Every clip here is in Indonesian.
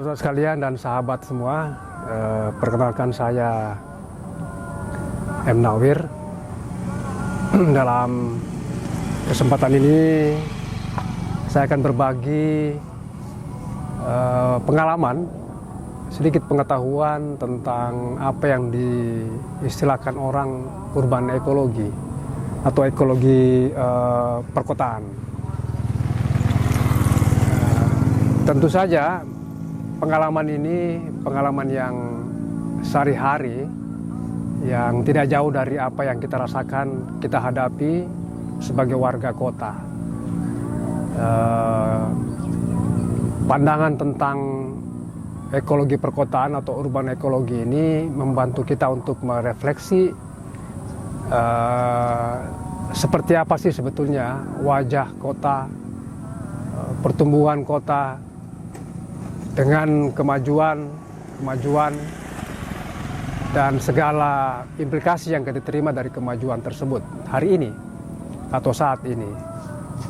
saudara sekalian dan sahabat semua, perkenalkan saya M. Nawir. Dalam kesempatan ini saya akan berbagi pengalaman, sedikit pengetahuan tentang apa yang diistilahkan orang urban ekologi atau ekologi perkotaan. Tentu saja pengalaman ini pengalaman yang sehari-hari, yang tidak jauh dari apa yang kita rasakan, kita hadapi sebagai warga kota. Pandangan tentang ekologi perkotaan atau urban ekologi ini membantu kita untuk merefleksi seperti apa sih sebetulnya wajah kota, pertumbuhan kota dengan kemajuan dan segala implikasi yang kita terima dari kemajuan tersebut hari ini atau saat ini.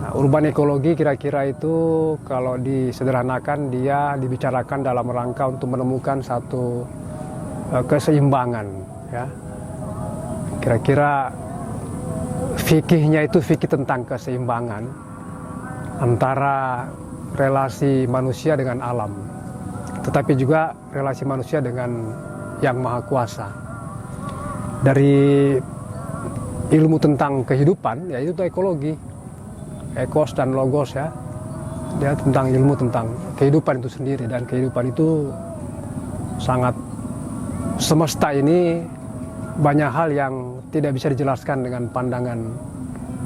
Nah, urban ekologi kira-kira itu kalau disederhanakan dia dibicarakan dalam rangka untuk menemukan satu keseimbangan, ya. Kira-kira fikihnya itu fikih tentang keseimbangan antara relasi manusia dengan alam, tetapi juga relasi manusia dengan Yang Maha Kuasa. Dari ilmu tentang kehidupan, yaitu ekologi, ekos dan logos, ya. Dia tentang ilmu tentang kehidupan itu sendiri, dan kehidupan itu sangat semesta ini banyak hal yang tidak bisa dijelaskan dengan pandangan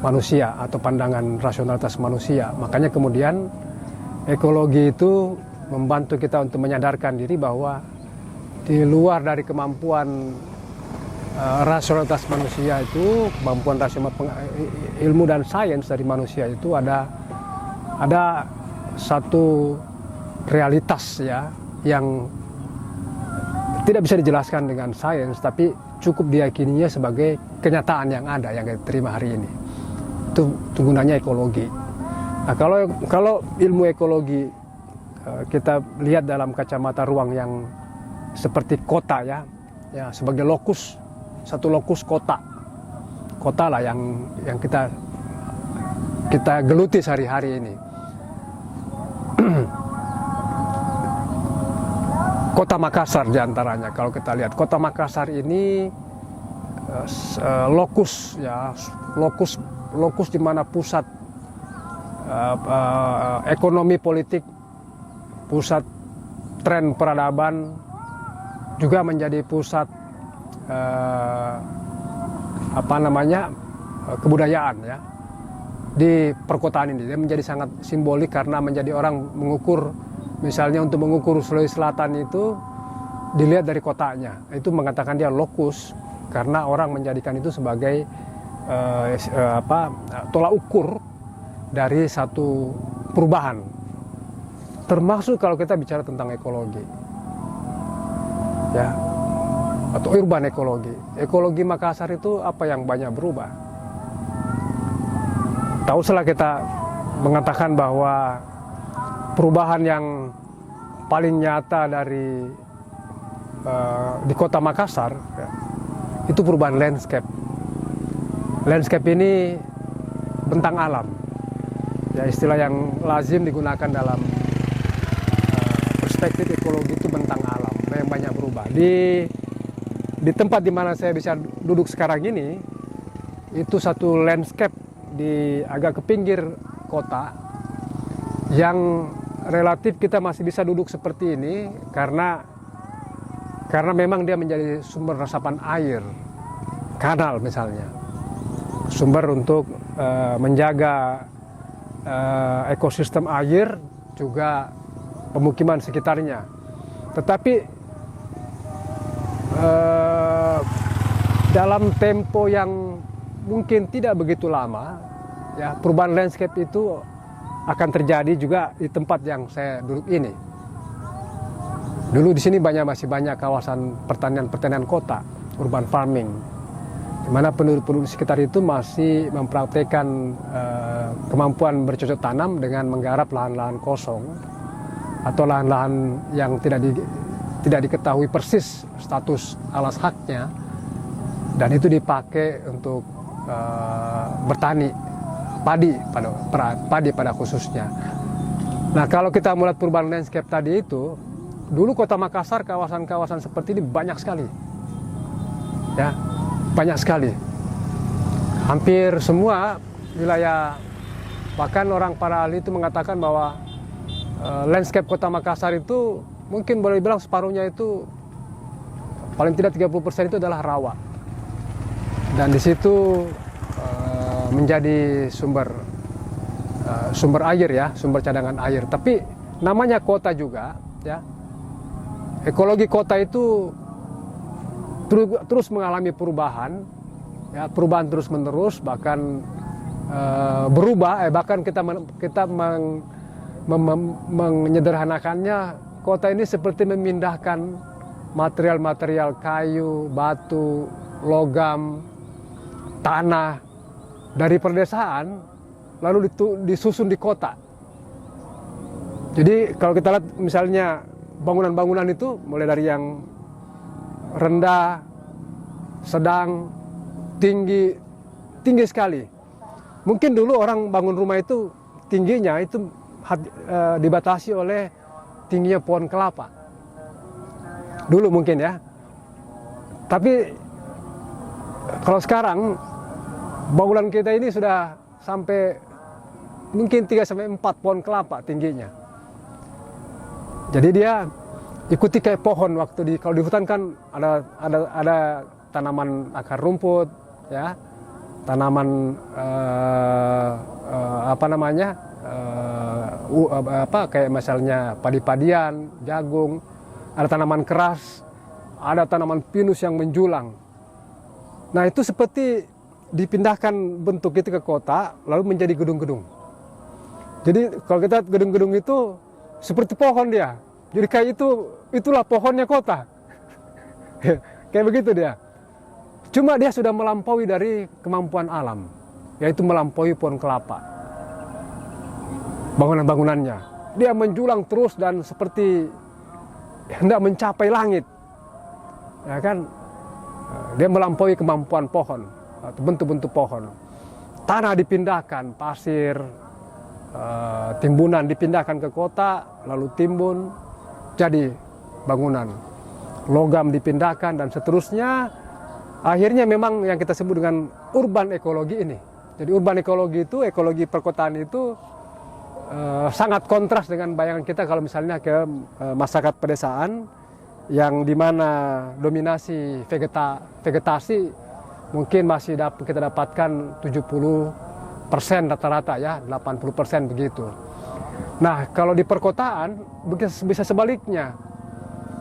manusia atau pandangan rasionalitas manusia. Makanya kemudian ekologi itu membantu kita untuk menyadarkan diri bahwa di luar dari kemampuan rasionalitas manusia itu, kemampuan rasional ilmu dan sains dari manusia itu ada satu realitas, ya, yang tidak bisa dijelaskan dengan sains, tapi cukup diyakininya sebagai kenyataan yang ada, yang kita terima hari ini. Itu gunanya ekologi. Nah, kalau ilmu ekologi kita lihat dalam kacamata ruang yang seperti kota, ya sebagai lokus, satu lokus kota lah yang kita geluti sehari-hari ini. Kota Makassar diantaranya, kalau kita lihat kota Makassar ini lokus, ya, lokus di mana pusat ekonomi politik, pusat tren peradaban, juga menjadi pusat kebudayaan, ya, di perkotaan ini. Dia menjadi sangat simbolik karena menjadi orang mengukur, misalnya untuk mengukur Sulawesi Selatan itu dilihat dari kotanya. Itu mengatakan dia lokus karena orang menjadikan itu sebagai tolak ukur dari satu perubahan. Termasuk kalau kita bicara tentang ekologi, ya, atau urban ekologi. Ekologi Makassar itu apa yang banyak berubah. Tahu setelah kita mengatakan bahwa perubahan yang paling nyata di kota Makassar, ya, itu perubahan landscape. Landscape ini bentang alam, ya, istilah yang lazim digunakan dalam perspektif ekologi itu bentang alam yang banyak berubah. Di tempat di mana saya bisa duduk sekarang ini, itu satu landscape di agak ke pinggir kota yang relatif kita masih bisa duduk seperti ini karena memang dia menjadi sumber resapan air, kanal misalnya, sumber untuk menjaga ekosistem air, juga pemukiman sekitarnya. Tetapi dalam tempo yang mungkin tidak begitu lama, ya, perubahan landscape itu akan terjadi juga di tempat yang saya duduk ini. Dulu di sini masih banyak kawasan pertanian kota, urban farming, di mana penduduk sekitar itu masih mempraktekkan kemampuan bercocok tanam dengan menggarap lahan-lahan kosong atau lahan-lahan yang tidak diketahui persis status alas haknya, dan itu dipakai untuk bertani padi pada khususnya. Nah, kalau kita melihat perubahan landscape tadi itu, dulu Kota Makassar kawasan-kawasan seperti ini banyak sekali, ya, banyak sekali. Hampir semua wilayah, bahkan orang para ahli itu mengatakan bahwa landscape Kota Makassar itu mungkin boleh bilang separuhnya itu, paling tidak 30% itu adalah rawa. Dan di situ menjadi sumber air, ya, sumber cadangan air. Tapi namanya kota juga, ya. Ekologi kota itu terus mengalami perubahan, ya, perubahan terus menerus, bahkan berubah. Bahkan kita menyederhanakannya, kota ini seperti memindahkan material-material kayu, batu, logam, tanah dari perdesaan lalu disusun di kota. Jadi kalau kita lihat misalnya bangunan-bangunan itu mulai dari yang rendah, sedang, tinggi sekali. Mungkin dulu orang bangun rumah itu tingginya itu dibatasi oleh tingginya pohon kelapa. Dulu mungkin, ya. Tapi kalau sekarang bangunan kita ini sudah sampai mungkin 3-4 pohon kelapa tingginya. Jadi dia ikuti kayak pohon. Kalau di hutan kan ada tanaman akar rumput, ya, tanaman kayak misalnya padi-padian, jagung, ada tanaman keras, ada tanaman pinus yang menjulang. Nah, itu seperti dipindahkan bentuk itu ke kota, lalu menjadi gedung-gedung. Jadi kalau kita lihat gedung-gedung itu seperti pohon dia. Jadi kayak itulah pohonnya kota. Kayak begitu dia. Cuma dia sudah melampaui dari kemampuan alam, yaitu melampaui pohon kelapa. Bangunan-bangunannya, dia menjulang terus dan seperti hendak mencapai langit. Ya kan? Dia melampaui kemampuan pohon, atau bentuk-bentuk pohon. Tanah dipindahkan, pasir, timbunan dipindahkan ke kota, lalu timbun, jadi bangunan. Logam dipindahkan dan seterusnya. Akhirnya memang yang kita sebut dengan urban ekologi ini. Jadi urban ekologi itu, ekologi perkotaan itu sangat kontras dengan bayangan kita kalau misalnya ke masyarakat pedesaan, yang dimana dominasi vegetasi mungkin masih kita dapatkan 70% rata-rata, ya, 80% begitu. Nah, kalau di perkotaan bisa sebaliknya.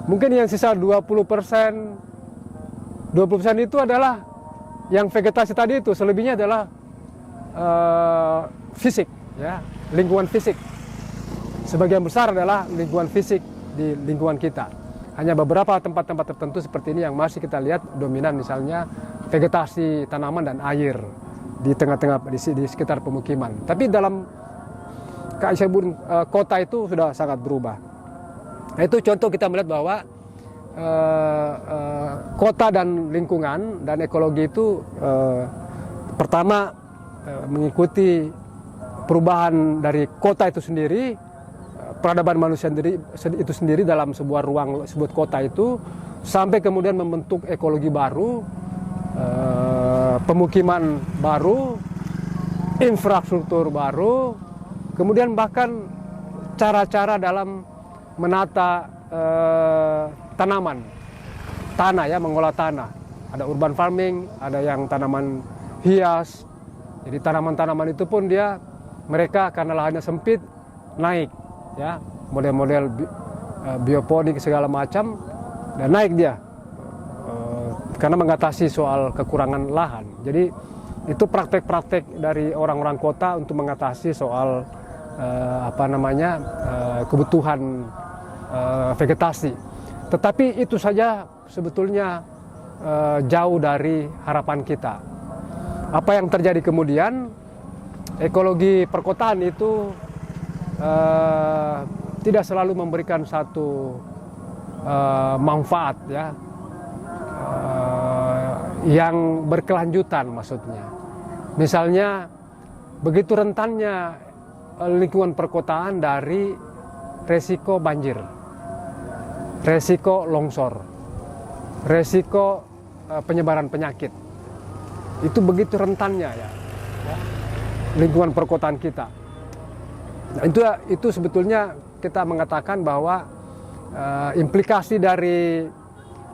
Mungkin yang sisa 20% itu adalah yang vegetasi tadi itu, selebihnya adalah fisik, ya, lingkungan fisik. Sebagian besar adalah lingkungan fisik di lingkungan kita. Hanya beberapa tempat-tempat tertentu seperti ini yang masih kita lihat dominan, misalnya vegetasi, tanaman, dan air di tengah-tengah, di sekitar pemukiman. Tapi dalam kota itu sudah sangat berubah. Nah, itu contoh kita melihat bahwa kota dan lingkungan dan ekologi itu pertama mengikuti perubahan dari kota itu sendiri, peradaban manusia itu sendiri dalam sebuah ruang, sebuah kota itu, sampai kemudian membentuk ekologi baru, pemukiman baru, infrastruktur baru, kemudian bahkan cara-cara dalam menata tanaman, tanah, ya, mengolah tanah. Ada urban farming, ada yang tanaman hias. Jadi tanaman-tanaman itu pun mereka karena lahannya sempit, naik, ya, model-model bioponik segala macam, dan naik dia karena mengatasi soal kekurangan lahan. Jadi itu praktek-praktek dari orang-orang kota untuk mengatasi soal kebutuhan vegetasi. Tetapi itu saja sebetulnya jauh dari harapan kita. Apa yang terjadi kemudian, ekologi perkotaan itu tidak selalu memberikan satu manfaat ya, yang berkelanjutan maksudnya. Misalnya begitu rentannya lingkungan perkotaan dari resiko banjir, resiko longsor, resiko penyebaran penyakit. Itu begitu rentannya ya, lingkungan perkotaan kita. Nah, itu sebetulnya kita mengatakan bahwa implikasi dari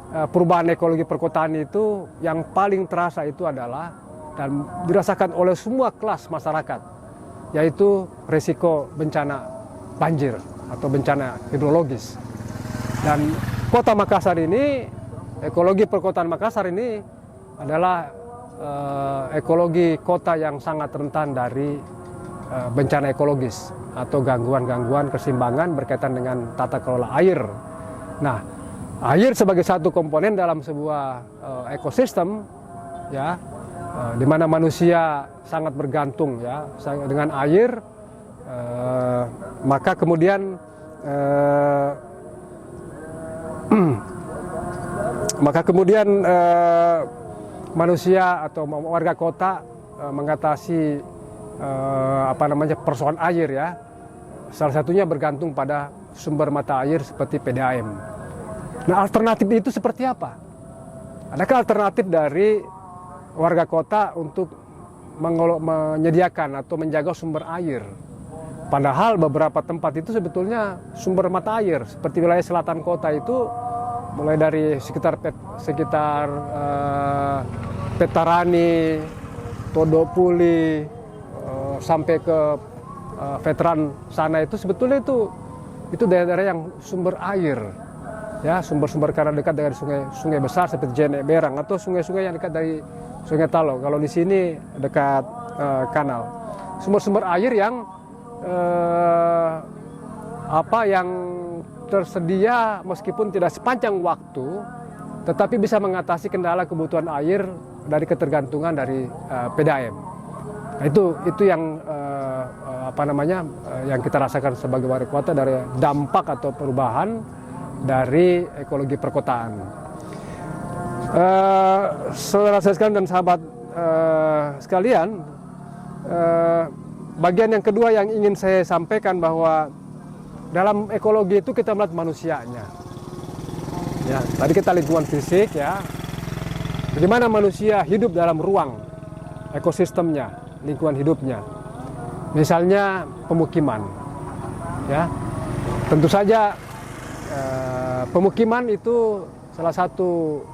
perubahan ekologi perkotaan itu yang paling terasa itu adalah dan dirasakan oleh semua kelas masyarakat, yaitu risiko bencana banjir atau bencana hidrologis. Dan kota Makassar ini, ekologi perkotaan Makassar ini adalah ekologi kota yang sangat rentan dari bencana ekologis atau gangguan-gangguan keseimbangan berkaitan dengan tata kelola air. Nah, air sebagai satu komponen dalam sebuah ekosistem, ya, di mana manusia sangat bergantung ya dengan air, maka kemudian manusia atau warga kota mengatasi persoalan air ya. Salah satunya bergantung pada sumber mata air seperti PDAM. Nah, alternatif itu seperti apa? Adakah alternatif dari warga kota untuk menyediakan atau menjaga sumber air? Padahal beberapa tempat itu sebetulnya sumber mata air, seperti wilayah selatan kota itu, mulai dari sekitar Petarani, Todopuli, sampai ke veteran sana itu sebetulnya itu daerah-daerah yang sumber air ya, sumber-sumber karena dekat dengan sungai besar seperti Jenek Berang atau sungai-sungai yang dekat dari Sungai Talo. Kalau di sini dekat kanal, sumber-sumber air yang yang tersedia meskipun tidak sepanjang waktu, tetapi bisa mengatasi kendala kebutuhan air dari ketergantungan dari PDAM. Nah, itu yang yang kita rasakan sebagai warga kota dari dampak atau perubahan dari ekologi perkotaan. Saudara saya sekalian dan sahabat sekalian, bagian yang kedua yang ingin saya sampaikan bahwa dalam ekologi itu kita melihat manusianya. Ya, tadi kita lingkungan fisik ya, bagaimana manusia hidup dalam ruang ekosistemnya, lingkungan hidupnya. Misalnya pemukiman, ya, tentu saja pemukiman itu salah satu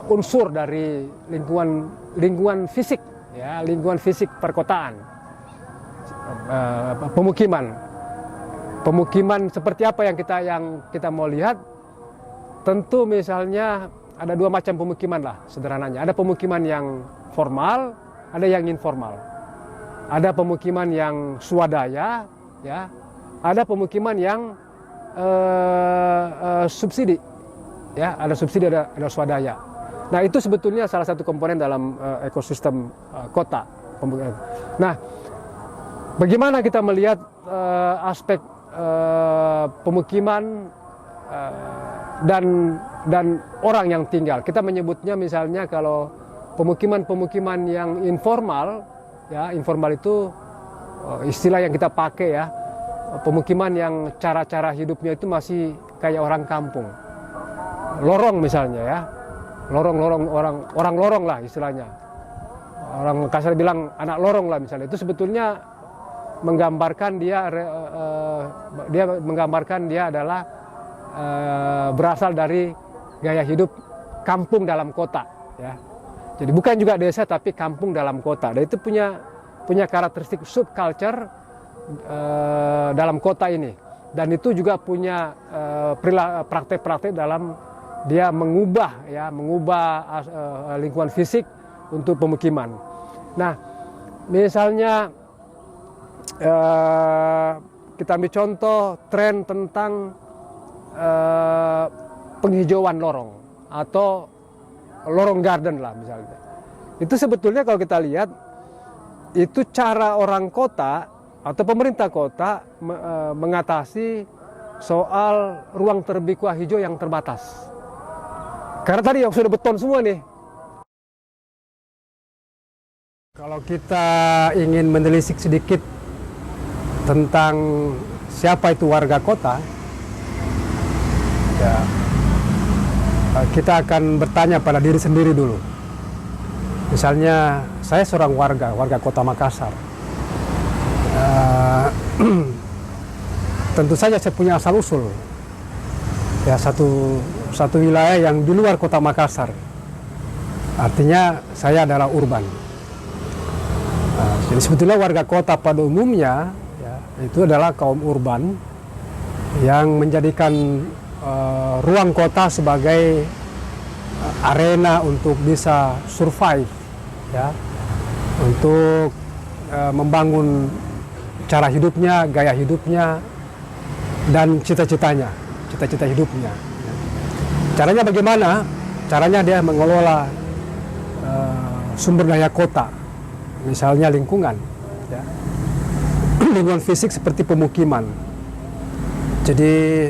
unsur dari lingkungan fisik, ya, lingkungan fisik perkotaan. Pemukiman seperti apa yang kita mau lihat? Tentu misalnya ada dua macam pemukiman lah sederhananya. Ada pemukiman yang formal, ada yang informal. Ada pemukiman yang swadaya, ya. Ada pemukiman yang subsidi, ya. Ada subsidi, ada swadaya. Nah, itu sebetulnya salah satu komponen dalam ekosistem kota. Nah, bagaimana kita melihat aspek pemukiman dan orang yang tinggal? Kita menyebutnya misalnya kalau pemukiman yang informal, ya, informal itu istilah yang kita pakai ya, pemukiman yang cara-cara hidupnya itu masih kayak orang kampung, lorong misalnya ya, orang lorong lah istilahnya, orang kasar bilang anak lorong lah misalnya. Itu sebetulnya menggambarkan dia adalah berasal dari gaya hidup kampung dalam kota ya. Jadi bukan juga desa tapi kampung dalam kota. Dan itu punya karakteristik subculture dalam kota ini. Dan itu juga punya praktek-praktek dalam dia mengubah lingkungan fisik untuk pemukiman. Nah, misalnya kita ambil contoh tren tentang penghijauan lorong atau lorong garden lah misalnya. Itu sebetulnya kalau kita lihat itu cara orang kota atau pemerintah kota mengatasi soal ruang terbuka hijau yang terbatas. Karena tadi yang sudah beton semua nih. Kalau kita ingin menelisik sedikit tentang siapa itu warga kota, ya, kita akan bertanya pada diri sendiri dulu. Misalnya saya seorang warga kota Makassar. Tentu saja saya punya asal usul, ya satu wilayah yang di luar kota Makassar. Artinya saya adalah urban. Jadi sebetulnya warga kota pada umumnya ya, itu adalah kaum urban yang menjadikan ruang kota sebagai arena untuk bisa survive, ya, untuk membangun cara hidupnya, gaya hidupnya, dan cita-citanya, cita-cita hidupnya. Caranya bagaimana? Caranya dia mengelola sumber daya kota, misalnya lingkungan, ya. Lingkungan fisik seperti pemukiman. Jadi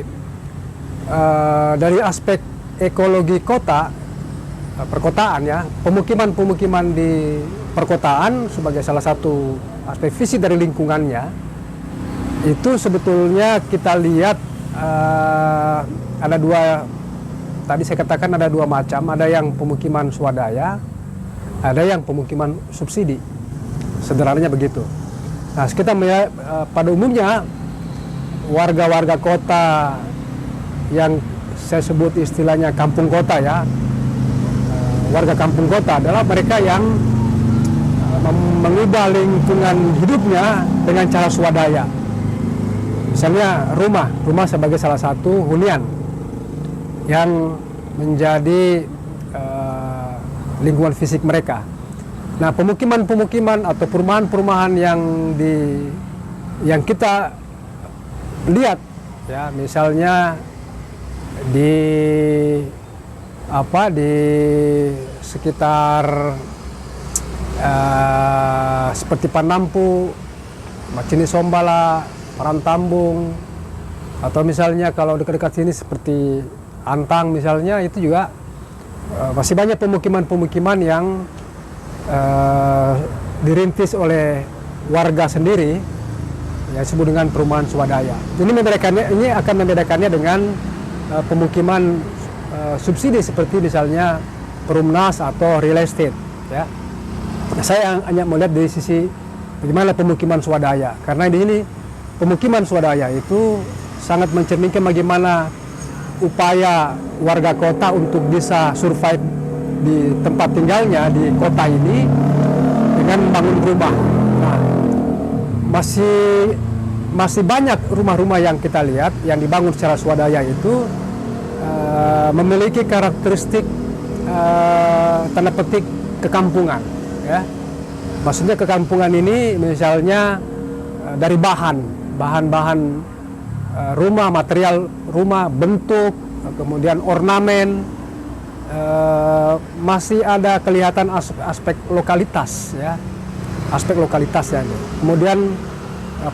dari aspek ekologi kota, perkotaan, ya, pemukiman di perkotaan sebagai salah satu aspek fisik dari lingkungannya, itu sebetulnya kita lihat ada dua, tadi saya katakan ada dua macam, ada yang pemukiman swadaya, ada yang pemukiman subsidi, sederhananya begitu. Nah, kita melihat pada umumnya warga-warga kota yang saya sebut istilahnya kampung kota, ya, warga kampung kota adalah mereka yang mengubah lingkungan hidupnya dengan cara swadaya. Misalnya rumah sebagai salah satu hunian yang menjadi lingkungan fisik mereka. Nah, pemukiman atau perumahan-perumahan yang kita lihat, ya, misalnya di sekitar seperti Panampu, Macini Sombala, Parantambung, atau misalnya kalau dekat-dekat sini seperti Antang misalnya, itu juga masih banyak pemukiman-pemukiman yang dirintis oleh warga sendiri, ya, disebut dengan perumahan swadaya. Ini akan membedakannya dengan pemukiman subsidi seperti misalnya Perumnas atau real estate, ya. Saya hanya melihat dari sisi bagaimana pemukiman swadaya, karena di sini pemukiman swadaya itu sangat mencerminkan bagaimana upaya warga kota untuk bisa survive di tempat tinggalnya di kota ini dengan membangun rumah. Nah, masih banyak rumah-rumah yang kita lihat yang dibangun secara swadaya itu memiliki karakteristik tanda petik kekampungan, ya. Maksudnya kekampungan ini misalnya dari bahan-bahan rumah, material rumah, bentuk, kemudian ornamen, masih ada kelihatan aspek lokalitas, ya, aspek lokalitasnya. Kemudian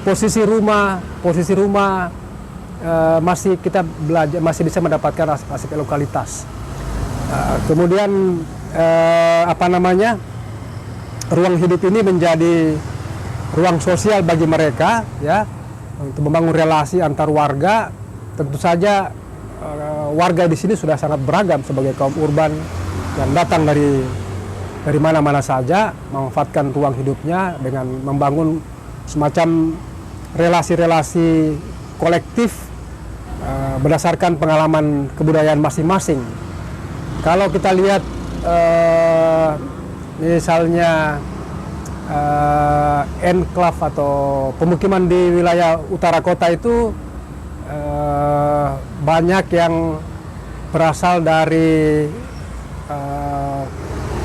posisi rumah masih kita belajar, masih bisa mendapatkan aspek lokalitas. Kemudian ruang hidup ini menjadi ruang sosial bagi mereka, ya, untuk membangun relasi antar warga. Tentu saja warga di sini sudah sangat beragam sebagai kaum urban yang datang dari mana-mana saja, memanfaatkan ruang hidupnya dengan membangun semacam relasi-relasi kolektif berdasarkan pengalaman kebudayaan masing-masing. Kalau kita lihat misalnya enclave atau pemukiman di wilayah utara kota itu banyak yang berasal dari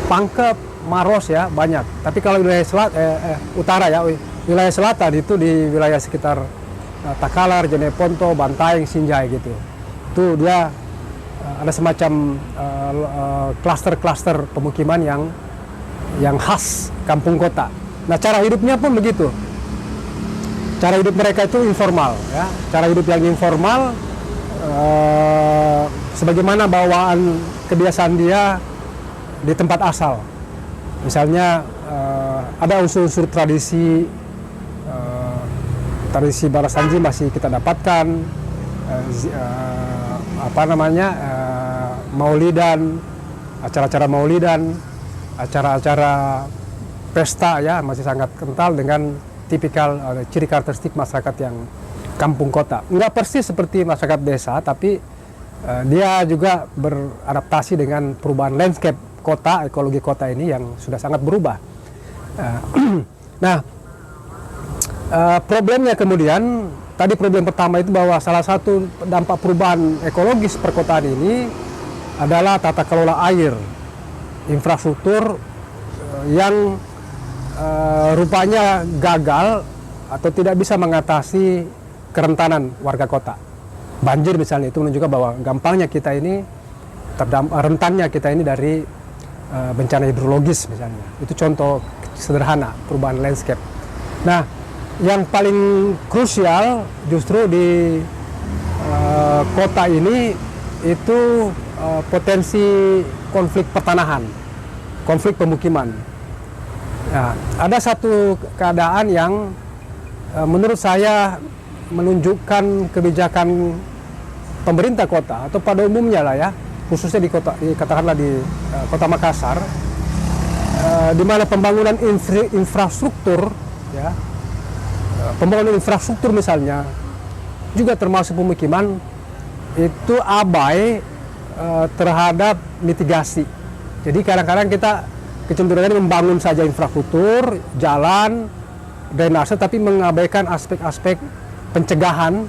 Pangkep, Maros, ya, banyak. Tapi kalau wilayah utara, ya, wilayah selatan itu di wilayah sekitar Takalar, Jeneponto, Bantaeng, Sinjai gitu. Itu dia ada semacam klaster-klaster pemukiman yang khas kampung kota. Nah, cara hidupnya pun begitu. cara hidup mereka itu informal, ya. Cara hidup yang informal, sebagaimana bawaan kebiasaan dia di tempat asal. Misalnya ada unsur-unsur tradisi, tradisi Barasanji masih kita dapatkan, maulidan, acara-acara maulidan, acara-acara pesta ya masih sangat kental dengan tipikal ciri karakteristik masyarakat yang kampung kota. Enggak persis seperti masyarakat desa, tapi dia juga beradaptasi dengan perubahan landscape kota, ekologi kota ini yang sudah sangat berubah. Nah, problemnya kemudian, tadi problem pertama itu bahwa salah satu dampak perubahan ekologis perkotaan ini adalah tata kelola air, infrastruktur yang rupanya gagal atau tidak bisa mengatasi kerentanan warga kota. Banjir misalnya, itu menunjukkan bahwa gampangnya kita ini, rentannya kita ini dari bencana hidrologis misalnya. Itu contoh sederhana perubahan landscape. Nah, yang paling krusial justru di kota ini itu potensi konflik pertanahan, konflik pemukiman. Nah, ada satu keadaan yang menurut saya menunjukkan kebijakan pemerintah kota atau pada umumnya lah ya, khususnya di kota, katakanlah di kota Makassar, di mana pembangunan infrastruktur, ya, pembangunan infrastruktur misalnya juga termasuk pemukiman itu abai terhadap mitigasi. Jadi kadang-kadang kita kecenderungannya membangun saja infrastruktur, jalan, drainase, tapi mengabaikan aspek-aspek pencegahan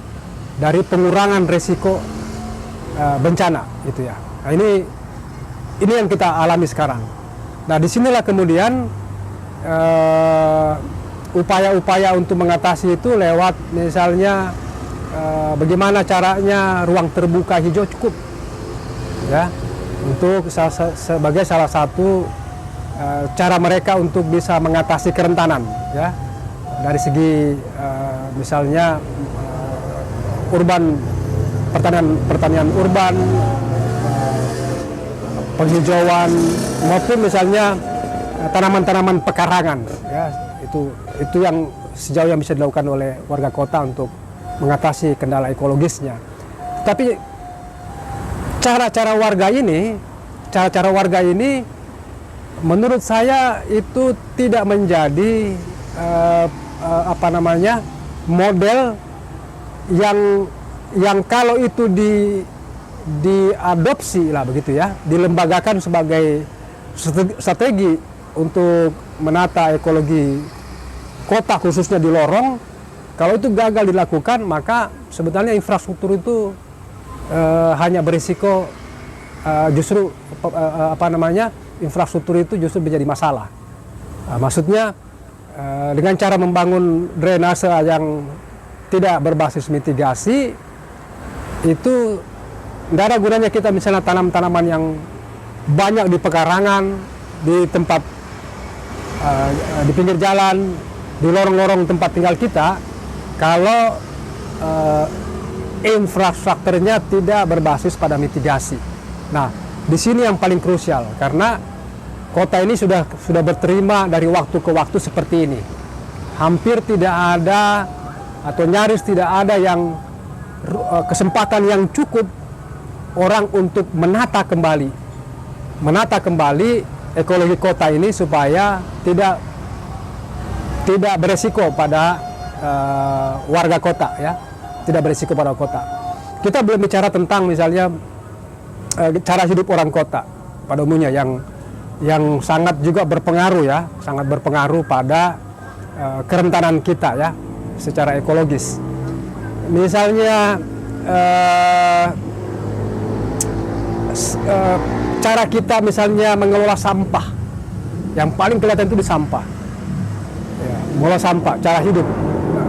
dari pengurangan resiko bencana itu ya. Nah, ini yang kita alami sekarang. Nah, disinilah kemudian upaya-upaya untuk mengatasi itu lewat misalnya bagaimana caranya ruang terbuka hijau cukup, ya, untuk sebagai salah satu cara mereka untuk bisa mengatasi kerentanan, ya, dari segi misalnya urban, pertanian urban, penghijauan, maupun misalnya tanaman-tanaman pekarangan, ya, itu yang sejauh yang bisa dilakukan oleh warga kota untuk mengatasi kendala ekologisnya. Tapi cara-cara warga ini menurut saya itu tidak menjadi model yang kalau itu diadopsi lah begitu ya, dilembagakan sebagai strategi untuk menata ekologi kota khususnya di lorong. Kalau itu gagal dilakukan, maka sebetulnya infrastruktur itu hanya berisiko justru infrastruktur itu justru menjadi masalah. Maksudnya dengan cara membangun drainase yang tidak berbasis mitigasi, itu tidak ada gunanya kita misalnya tanam tanaman yang banyak di pekarangan, di tempat di pinggir jalan, di lorong-lorong tempat tinggal kita, kalau infrastrukturnya tidak berbasis pada mitigasi. Nah, di sini yang paling krusial, karena kota ini sudah berterima dari waktu ke waktu seperti ini. Hampir tidak ada atau nyaris tidak ada yang kesempatan yang cukup orang untuk menata kembali ekologi kota ini supaya tidak beresiko pada warga kota, ya, tidak beresiko pada kota. Kita belum bicara tentang misalnya cara hidup orang kota pada umumnya yang sangat juga berpengaruh, ya, sangat berpengaruh pada kerentanan kita, ya, secara ekologis. Misalnya cara kita misalnya mengelola sampah, yang paling kelihatan itu di sampah, ya, mengelola sampah, cara hidup. Nah,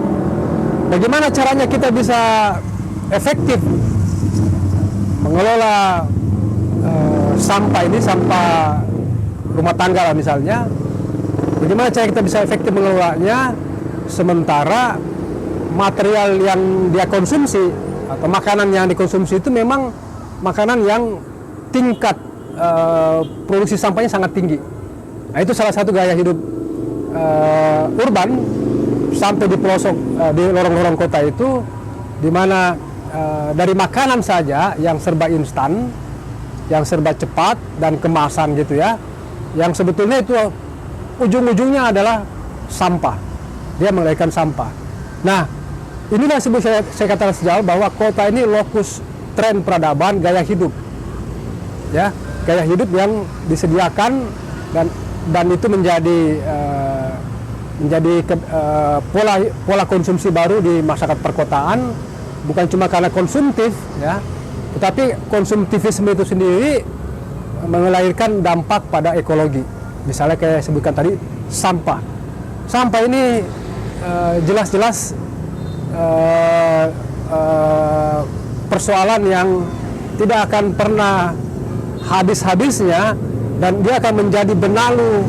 bagaimana caranya kita bisa efektif mengelola sampah ini, sampah rumah tangga lah misalnya, bagaimana cara kita bisa efektif mengelolanya sementara material yang dia konsumsi atau makanan yang dikonsumsi itu memang makanan yang tingkat produksi sampahnya sangat tinggi. Nah, itu salah satu gaya hidup urban sampai di pelosok di lorong-lorong kota itu, di mana dari makanan saja yang serba instan, yang serba cepat dan kemasan gitu ya, yang sebetulnya itu ujung-ujungnya adalah sampah. Dia melahirkan sampah. Nah, inilah sebab saya katakan sejauh bahwa kota ini lokus tren peradaban gaya hidup, ya, gaya hidup yang disediakan dan itu menjadi pola konsumsi baru di masyarakat perkotaan, bukan cuma karena konsumtif, ya, tetapi konsumtivisme itu sendiri melahirkan dampak pada ekologi. Misalnya kayak sebutkan tadi, sampah. Sampah ini jelas-jelas persoalan yang tidak akan pernah habis-habisnya, dan dia akan menjadi benalu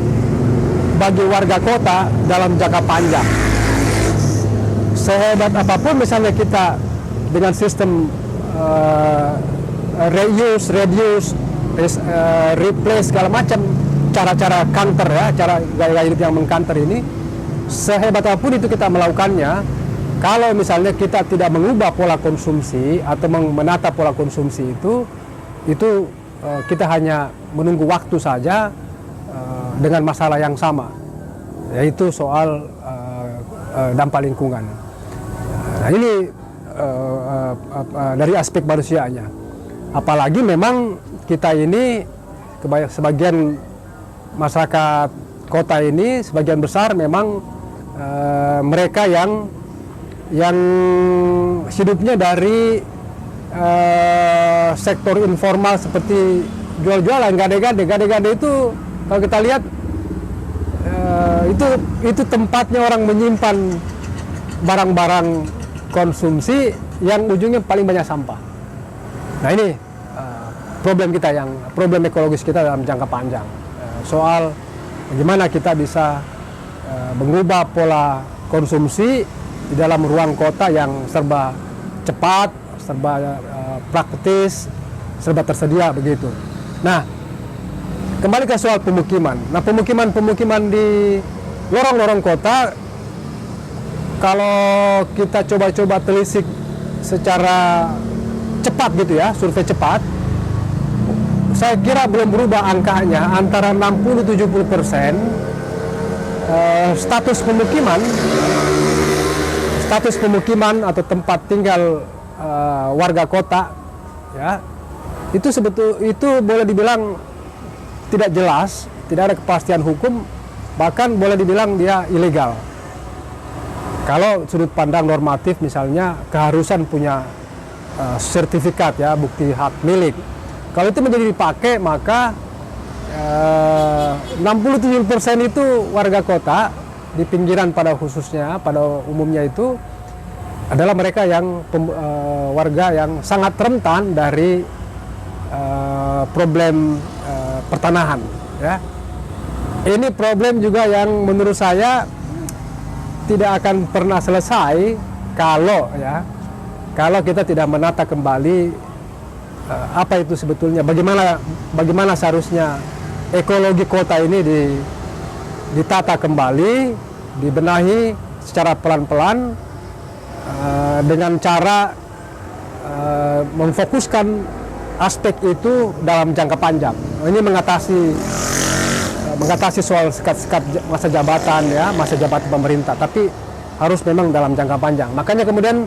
bagi warga kota dalam jangka panjang. Sehebat apapun misalnya kita dengan sistem reuse, replace segala macam cara-cara counter ya, cara gaya hidup yang mengcounter ini, sehebat apapun itu kita melakukannya, kalau misalnya kita tidak mengubah pola konsumsi atau menata pola konsumsi itu kita hanya menunggu waktu saja dengan masalah yang sama, yaitu soal dampak lingkungan. Nah, ini dari aspek manusianya. Apalagi memang kita ini sebagian masyarakat kota ini sebagian besar memang mereka yang hidupnya dari sektor informal seperti jual-jualan, gade-gade itu kalau kita lihat itu tempatnya orang menyimpan barang-barang konsumsi yang ujungnya paling banyak sampah. Nah, ini problem ekologis kita dalam jangka panjang, soal bagaimana kita bisa mengubah pola konsumsi di dalam ruang kota yang serba cepat, serba praktis, serba tersedia begitu. Nah, kembali ke soal pemukiman. Nah, pemukiman di lorong-lorong kota, kalau kita coba-coba telisik secara cepat gitu ya, survei cepat, saya kira belum berubah angkanya, antara 60-70% status pemukiman atau tempat tinggal warga kota, ya, itu boleh dibilang tidak jelas, tidak ada kepastian hukum, bahkan boleh dibilang dia ilegal. Kalau sudut pandang normatif misalnya keharusan punya sertifikat ya, bukti hak milik. Kalau itu menjadi dipakai, maka 60-70% itu warga kota di pinggiran pada khususnya, pada umumnya itu adalah mereka yang warga yang sangat rentan dari problem pertanahan, ya. Ini problem juga yang menurut saya tidak akan pernah selesai kalau kita tidak menata kembali apa itu sebetulnya, bagaimana seharusnya ekologi kota ini ditata kembali, dibenahi secara pelan-pelan dengan cara memfokuskan aspek itu dalam jangka panjang. Ini mengatasi soal sekat-sekat masa jabatan ya, masa jabatan pemerintah, tapi harus memang dalam jangka panjang. Makanya kemudian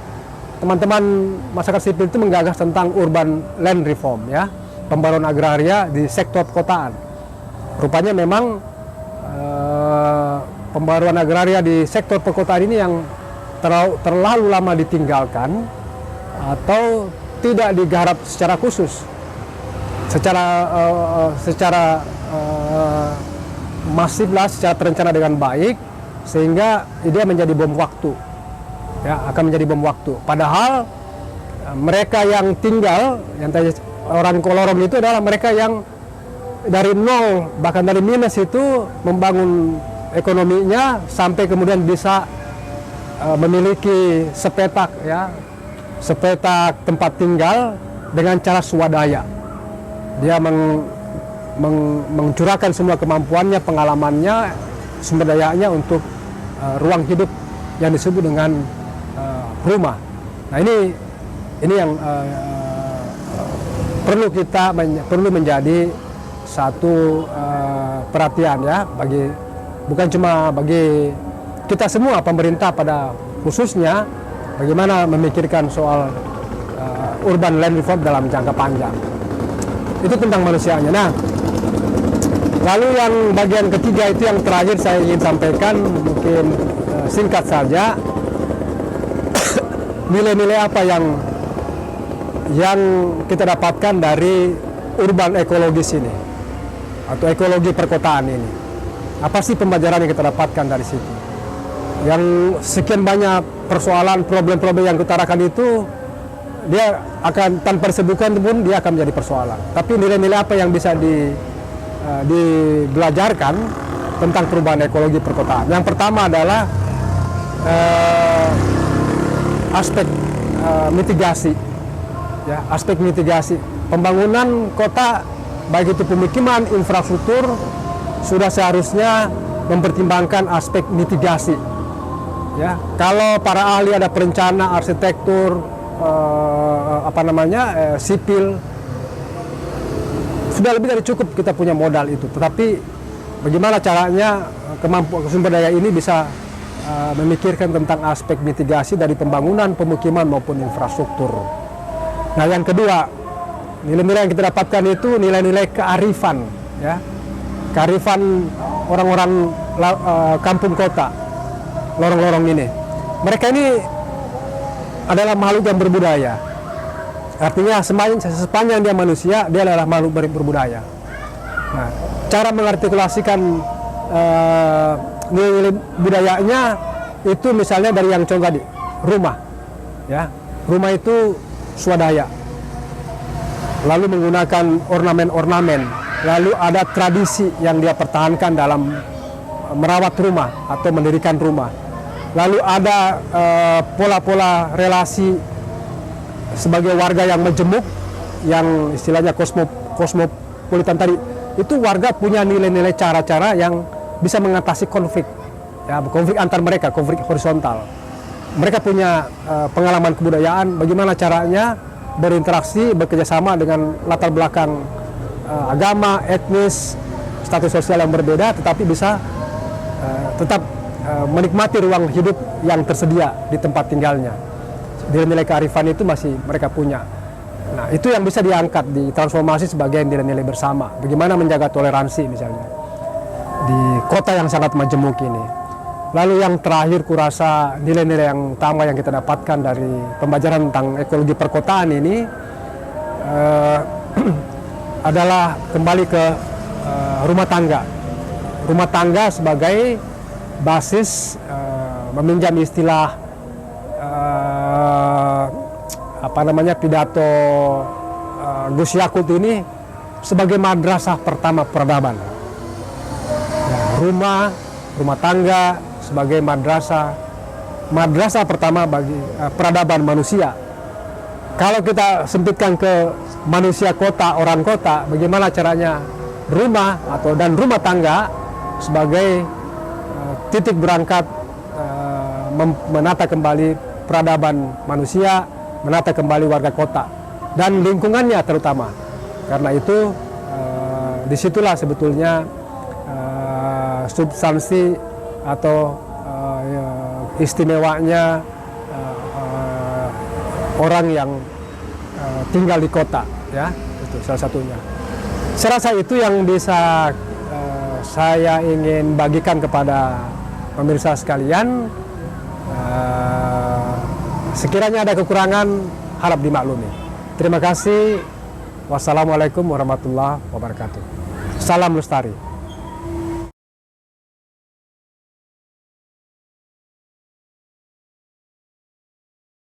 teman-teman masyarakat sipil itu menggagas tentang urban land reform ya, pembaruan agraria di sektor perkotaan. Rupanya memang pembaruan agraria di sektor perkotaan ini yang terlalu lama ditinggalkan atau tidak digarap secara khusus, secara masif lah, secara terencana dengan baik, sehingga dia menjadi bom waktu, ya, akan menjadi bom waktu. Padahal mereka yang tinggal, yang tadi orang kolorong itu adalah mereka yang dari nol, bahkan dari minus itu membangun ekonominya sampai kemudian bisa memiliki sepetak ya, sepetak tempat tinggal dengan cara swadaya. Dia mencurahkan semua kemampuannya, pengalamannya, sumber dayanya untuk ruang hidup yang disebut dengan rumah. Nah ini yang perlu menjadi satu perhatian ya, bukan cuma bagi kita semua, pemerintah pada khususnya, bagaimana memikirkan soal urban land reform dalam jangka panjang. Itu tentang manusianya. Nah, lalu yang bagian ketiga itu yang terakhir saya ingin sampaikan, mungkin singkat saja. Nilai-nilai apa yang kita dapatkan dari urban ekologis ini atau ekologi perkotaan ini? Apa sih pembelajaran yang kita dapatkan dari situ? Yang sekian banyak persoalan, problem-problem yang diutarakan itu, dia akan tanpa disebutkan pun dia akan menjadi persoalan. Tapi nilai-nilai apa yang bisa dibelajarkan tentang perubahan ekologi perkotaan? Yang pertama adalah aspek mitigasi, ya, aspek mitigasi pembangunan kota, baik itu pemukiman, infrastruktur, sudah seharusnya mempertimbangkan aspek mitigasi. Ya, kalau para ahli ada perencana, arsitektur, sipil, sudah lebih dari cukup kita punya modal itu. Tetapi bagaimana caranya kemampuan sumber daya ini bisa memikirkan tentang aspek mitigasi dari pembangunan pemukiman maupun infrastruktur. Nah, yang kedua, nilai-nilai yang kita dapatkan itu nilai-nilai kearifan, ya, kearifan orang-orang kampung kota, lorong-lorong ini. Mereka ini adalah makhluk yang berbudaya. Artinya sepanjang dia manusia, dia adalah makhluk berbudaya. Nah, cara mengartikulasikan nilai-nilai budayanya itu misalnya dari yang contoh tadi, rumah. Ya, rumah itu swadaya. Lalu menggunakan ornamen-ornamen. Lalu ada tradisi yang dia pertahankan dalam merawat rumah atau mendirikan rumah. Lalu ada pola-pola relasi sebagai warga yang majemuk, yang istilahnya kosmopolitan tadi. Itu warga punya nilai-nilai cara-cara yang bisa mengatasi konflik, ya, konflik antar mereka, konflik horizontal. Mereka punya pengalaman kebudayaan, bagaimana caranya berinteraksi, bekerjasama dengan latar belakang agama, etnis, status sosial yang berbeda, tetapi bisa tetap menikmati ruang hidup yang tersedia di tempat tinggalnya. Nilai-nilai kearifan itu masih mereka punya. Nah, itu yang bisa diangkat, ditransformasi sebagai nilai-nilai bersama. Bagaimana menjaga toleransi misalnya di kota yang sangat majemuk ini. Lalu yang terakhir, kurasa nilai-nilai yang utama yang kita dapatkan dari pembelajaran tentang ekologi perkotaan ini adalah kembali ke rumah tangga. Rumah tangga sebagai basis, meminjam istilah pidato Gus Yakut ini, sebagai madrasah pertama peradaban. Ya, rumah tangga sebagai madrasah pertama bagi peradaban manusia. Kalau kita sempitkan ke manusia kota, orang kota, bagaimana caranya rumah dan rumah tangga sebagai titik berangkat menata kembali peradaban manusia, menata kembali warga kota dan lingkungannya terutama. Karena itu disitulah sebetulnya substansi atau istimewanya orang yang tinggal di kota, ya, itu salah satunya. Saya rasa itu yang bisa saya ingin bagikan kepada pemirsa sekalian. Sekiranya ada kekurangan, harap dimaklumi. Terima kasih. Wassalamualaikum warahmatullahi wabarakatuh. Salam lestari.